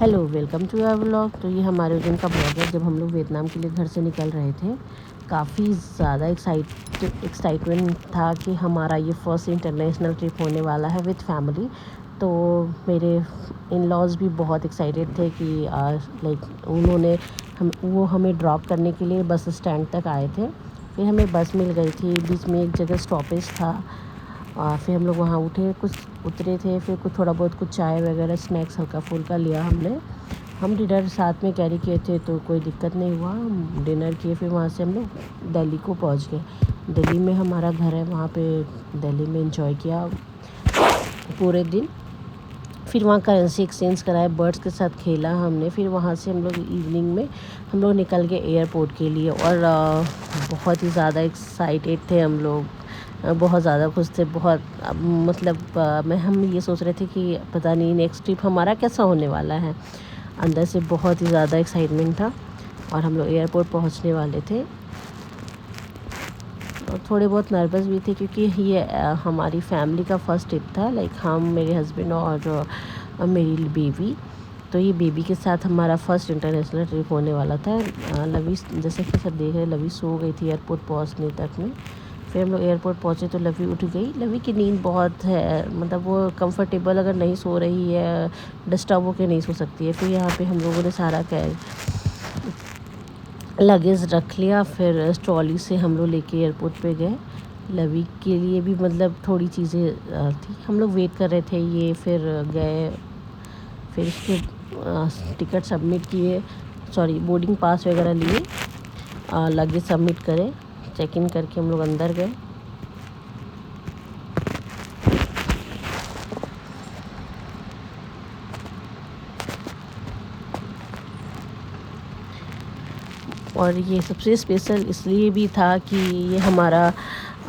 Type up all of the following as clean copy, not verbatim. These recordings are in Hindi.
Hello, welcome to our vlog. तो ये हमारे उस दिन का ब्लॉग है जब हम लोग वियतनाम के लिए घर से निकल रहे थे। काफ़ी ज़्यादा एक्साइटमेंट था कि हमारा ये फर्स्ट इंटरनेशनल ट्रिप होने वाला है विद फैमिली। तो मेरे इन लॉज भी बहुत एक्साइटेड थे कि लाइक उन्होंने वो हमें ड्रॉप करने के लिए बस स्टैंड तक आए थे। फिर हमें बस मिल गई थी, बीच में एक जगह स्टॉपेज था। फिर हम लोग वहाँ उठे, कुछ उतरे थे, फिर कुछ थोड़ा बहुत कुछ चाय वगैरह स्नैक्स हल्का फुल्का लिया हमने। हम डिनर साथ में कैरी किए थे तो कोई दिक्कत नहीं हुआ, हम डिनर किए। फिर वहाँ से हम लोग दिल्ली को पहुँच गए। दिल्ली में हमारा घर है, वहाँ पे दिल्ली में एंजॉय किया पूरे दिन। फिर वहाँ करेंसी एक्सचेंज कराए, बर्ड्स के साथ खेला हमने। फिर वहाँ से हम लोग इवनिंग में हम लोग निकल गए एयरपोर्ट के लिए। और बहुत ही ज़्यादा एक्साइटेड थे हम लोग, बहुत ज़्यादा खुश थे। बहुत मतलब हम ये सोच रहे थे कि पता नहीं नेक्स्ट ट्रिप हमारा कैसा होने वाला है। अंदर से बहुत ही ज़्यादा एक्साइटमेंट था। और हम लोग एयरपोर्ट पहुंचने वाले थे और थोड़े बहुत नर्वस भी थे क्योंकि ये हमारी फैमिली का फर्स्ट ट्रिप था। लाइक हम, मेरे हस्बैंड और मेरी बेबी। तो ये बेबी के साथ हमारा फर्स्ट इंटरनेशनल ट्रिप होने वाला था। लवी, जैसे कि सब देख रहे, लवी सो गई थी एयरपोर्ट पहुंचने तक में। फिर हम लोग एयरपोर्ट पहुँचे तो लवी उठ गई। लवी की नींद बहुत है, मतलब वो कंफर्टेबल अगर नहीं सो रही है, डिस्टर्ब होकर नहीं सो सकती है। फिर यहाँ पे हम लोगों ने सारा लगेज रख लिया। फिर ट्रॉली से हम लोग लेके एयरपोर्ट पे गए। लवी के लिए भी मतलब थोड़ी चीज़ें थी, हम लोग वेट कर रहे थे ये। फिर गए, फिर उसके टिकट सबमिट किए, सॉरी बोर्डिंग पास वगैरह लिए, लगेज सबमिट करे, चेक इन करके हम लोग अंदर गए। और ये सबसे स्पेशल इसलिए भी था कि ये हमारा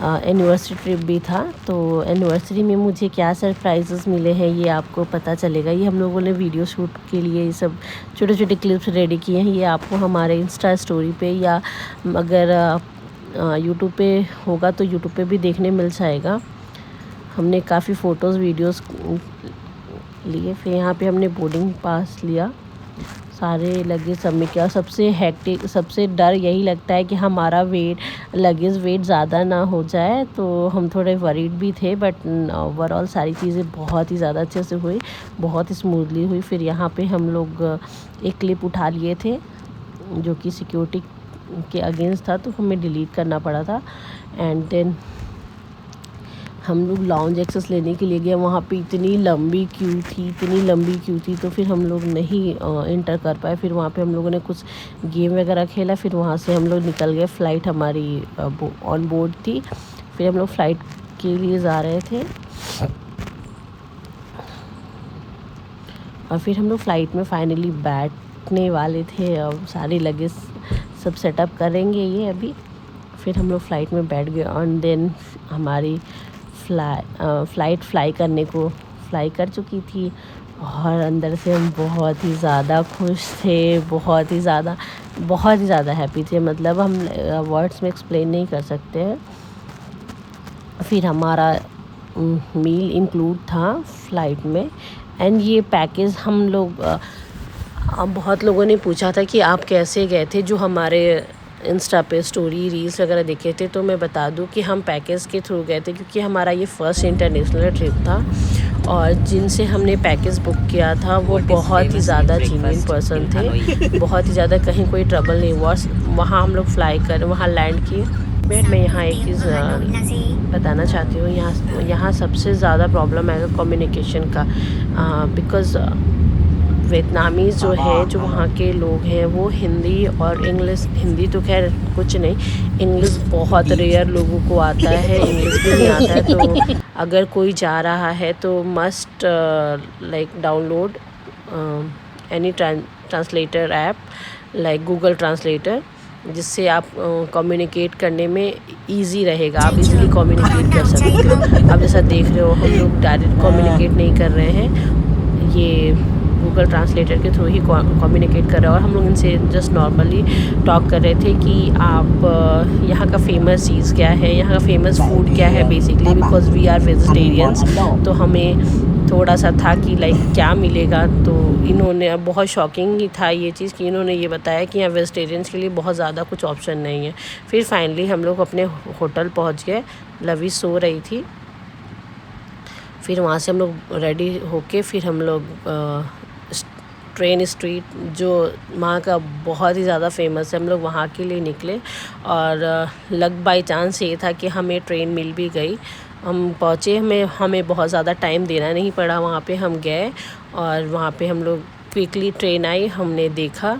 एनिवर्सरी ट्रिप भी था। तो एनिवर्सरी में मुझे क्या सरप्राइजेस मिले हैं ये आपको पता चलेगा। ये हम लोगों ने वीडियो शूट के लिए ये सब छोटे छोटे क्लिप्स रेडी किए हैं। ये आपको हमारे इंस्टा स्टोरी पे या अगर यूट्यूब पे होगा तो यूट्यूब पे भी देखने मिल जाएगा। हमने काफ़ी फ़ोटोज़ वीडियोस लिए। फिर यहाँ पे हमने बोर्डिंग पास लिया, सारे लगेज सबमिट किया। सबसे हेक्टिक, सबसे डर यही लगता है कि हमारा लगेज वेट ज़्यादा ना हो जाए, तो हम थोड़े वरीड भी थे। बट ओवरऑल सारी चीज़ें बहुत ही ज़्यादा अच्छे से हुई, बहुत स्मूथली हुई। फिर यहाँ पे हम लोग एक क्लिप उठा लिए थे जो कि सिक्योरिटी के अगेंस्ट था, तो हमें डिलीट करना पड़ा था। एंड देन हम लोग लाउंज एक्सेस लेने के लिए गए। वहाँ पे इतनी लंबी क्यू थी, तो फिर हम लोग नहीं इंटर कर पाए। फिर वहाँ पे हम लोगों ने कुछ गेम वगैरह खेला। फिर वहाँ से हम लोग निकल गए। फ़्लाइट हमारी ऑन बोर्ड थी। फिर हम लोग फ़्लाइट के लिए जा रहे थे। और फिर हम लोग फ़्लाइट में फाइनली बैठने वाले थे। अब सारे लगेज सब सेटअप करेंगे ये अभी। फिर हम लोग फ़्लाइट में बैठ गए। और देन हमारी फ़्लाइट फ्लाई कर चुकी थी। और अंदर से हम बहुत ही ज़्यादा खुश थे, बहुत ही ज़्यादा हैप्पी थे। मतलब हम वर्ड्स में एक्सप्लेन नहीं कर सकते हैं। फिर हमारा मील इंक्लूड था फ़्लाइट में। एंड ये पैकेज हम लोग बहुत लोगों ने पूछा था कि आप कैसे गए थे, जो हमारे इंस्टा पे स्टोरी रील्स वगैरह देखे थे। तो मैं बता दूं कि हम पैकेज के थ्रू गए थे क्योंकि हमारा ये फर्स्ट इंटरनेशनल ट्रिप था। और जिनसे हमने पैकेज बुक किया था वो बहुत ही ज़्यादा जेन्युइन पर्सन थे, बहुत ही ज़्यादा, कहीं कोई ट्रबल नहीं हुआ। वहाँ हम लोग वहाँ लैंड किए। मैं यहाँ एक चीज़ बताना चाहती हूँ। यहाँ सबसे ज़्यादा प्रॉब्लम है कम्युनिकेशन का। बिकॉज़ वियतनामीज़ जो है, जो वहाँ के लोग हैं, वो हिंदी और इंग्लिश, हिंदी तो खैर कुछ नहीं, इंग्लिश बहुत रेयर लोगों को आता है, इंग्लिश भी नहीं आता है। तो अगर कोई जा रहा है तो must like download any translator app like Google translator, जिससे आप कम्युनिकेट करने में इजी रहेगा। आप इजीली कम्युनिकेट कर सकते हो। आप जैसा देख रहे हो, हम लोग डायरेक्ट कम्युनिकेट नहीं कर रहे हैं, ये गूगल ट्रांसलेटर के थ्रू ही कम्युनिकेट कर रहे हैं। और हम लोग इनसे जस्ट नॉर्मली टॉक कर रहे थे कि आप यहाँ का फेमस चीज़ क्या है, यहाँ का फेमस फूड क्या है basically, because we are vegetarians. तो हमें थोड़ा सा था कि लाइक क्या मिलेगा। तो इन्होंने बहुत शॉकिंग ही था ये चीज़ कि इन्होंने ये बताया कि यहाँ वेजिटेरियंस के लिए बहुत ज़्यादा कुछ ऑप्शन नहीं है। फिर फाइनली हम लोग अपने होटल पहुँच गए। लवी सो रही थी। फिर वहाँ से हम लोग रेडी होके फिर हम लोग ट्रेन स्ट्रीट जो वहाँ का बहुत ही ज़्यादा फेमस है, हम लोग वहाँ के लिए निकले। और लक बाई चांस ये था कि हमें ट्रेन मिल भी गई। हम पहुँचे, हमें बहुत ज़्यादा टाइम देना नहीं पड़ा। वहाँ पे हम गए और वहाँ पे हम लोग क्विकली ट्रेन आई, हमने देखा,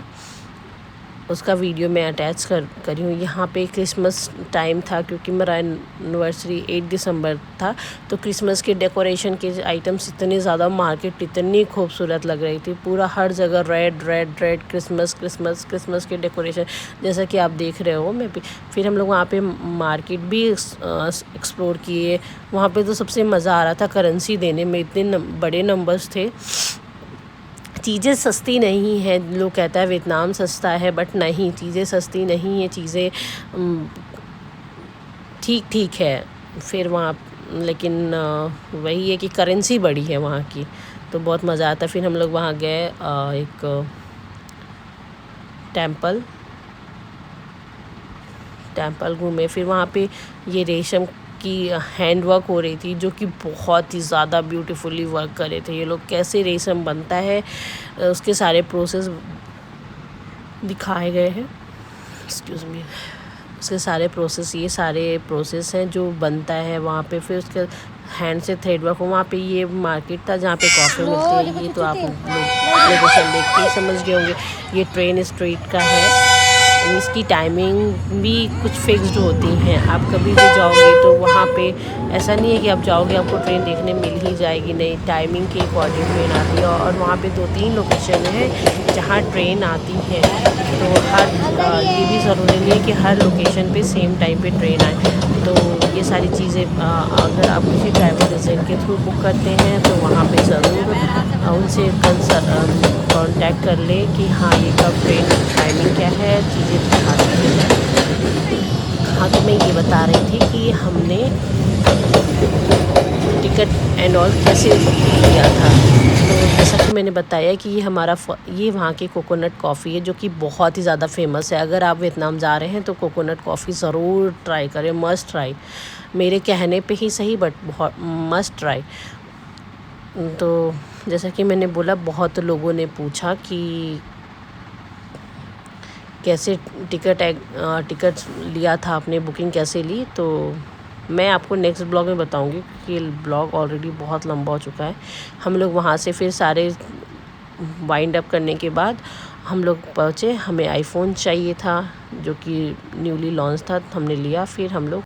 उसका वीडियो मैं अटैच करी हूँ। यहाँ पे क्रिसमस टाइम था क्योंकि मेरा एनिवर्सरी 8 दिसंबर था। तो क्रिसमस के डेकोरेशन के आइटम्स इतने ज़्यादा, मार्केट इतनी खूबसूरत लग रही थी। पूरा हर जगह red red red, Christmas Christmas Christmas के डेकोरेशन, जैसा कि आप देख रहे हो। मैं भी फिर हम लोग वहाँ पे मार्केट भी एक्सप्लोर किए। वहाँ पे तो सबसे मज़ा आ रहा था करेंसी देने में, इतने बड़े नंबर्स थे। चीज़ें सस्ती नहीं है, लोग कहता है वियतनाम सस्ता है, बट नहीं, चीज़ें सस्ती नहीं है, चीज़ें ठीक ठीक है। फिर वहाँ लेकिन वही है कि करेंसी बड़ी है वहाँ की, तो बहुत मज़ा आता। फिर हम लोग वहाँ गए एक टेम्पल घूमे। फिर वहाँ पे ये रेशम की हैंड वर्क हो रही थी, जो कि बहुत ही ज़्यादा ब्यूटीफुली वर्क कर रहे थे ये लोग। कैसे रेशम बनता है उसके सारे प्रोसेस दिखाए गए हैं। Excuse me. उसके सारे प्रोसेस हैं जो बनता है वहाँ पे। फिर उसके हैंड से थ्रेड वर्क। वहाँ पे ये मार्केट था जहाँ पे कॉफ़ी मिलती है। ये तो आप लोग लोकेशन देख के समझ गए होंगे, ये ट्रेन स्ट्रीट का है। इसकी टाइमिंग भी कुछ फिक्स्ड होती हैं। आप कभी भी जाओगे तो वहाँ पे ऐसा नहीं है कि आप जाओगे आपको ट्रेन देखने मिल ही जाएगी, नहीं, टाइमिंग के अकॉर्डिंग ट्रेन आती है। और वहाँ पे 2-3 लोकेशन है जहाँ ट्रेन आती है। तो ये भी ज़रूरी नहीं है कि हर लोकेशन पे सेम टाइम पे ट्रेन आए। तो ये सारी चीज़ें अगर आप किसी ट्रैवल एजेंट के थ्रू बुक करते हैं तो वहाँ पे ज़रूर उनसे कांटेक्ट कर ले कि हाँ ये कब ट्रेन टाइमिंग क्या है, चीज़ें दिखाती हैं। हाँ, तो मैं ये बता रही थी कि हमने टिकट एंड ऑल कैसे लिया था। तो जैसा कि मैंने बताया कि ये वहाँ की कोकोनट कॉफ़ी है, जो कि बहुत ही ज़्यादा फेमस है। अगर आप वियतनाम जा रहे हैं तो कोकोनट कॉफ़ी ज़रूर ट्राई करें, मस्ट ट्राई। मेरे कहने पे ही सही, बट बहुत मस्ट ट्राई। तो जैसा कि मैंने बोला, बहुत लोगों ने पूछा कि कैसे टिकट लिया था आपने, बुकिंग कैसे ली। तो मैं आपको नेक्स्ट ब्लॉग में बताऊंगी कि ब्लॉग ऑलरेडी बहुत लंबा हो चुका है। हम लोग वहाँ से फिर सारे वाइंड अप करने के बाद हम लोग पहुँचे। हमें आईफोन चाहिए था जो कि न्यूली लॉन्च था, हमने लिया। फिर हम लोग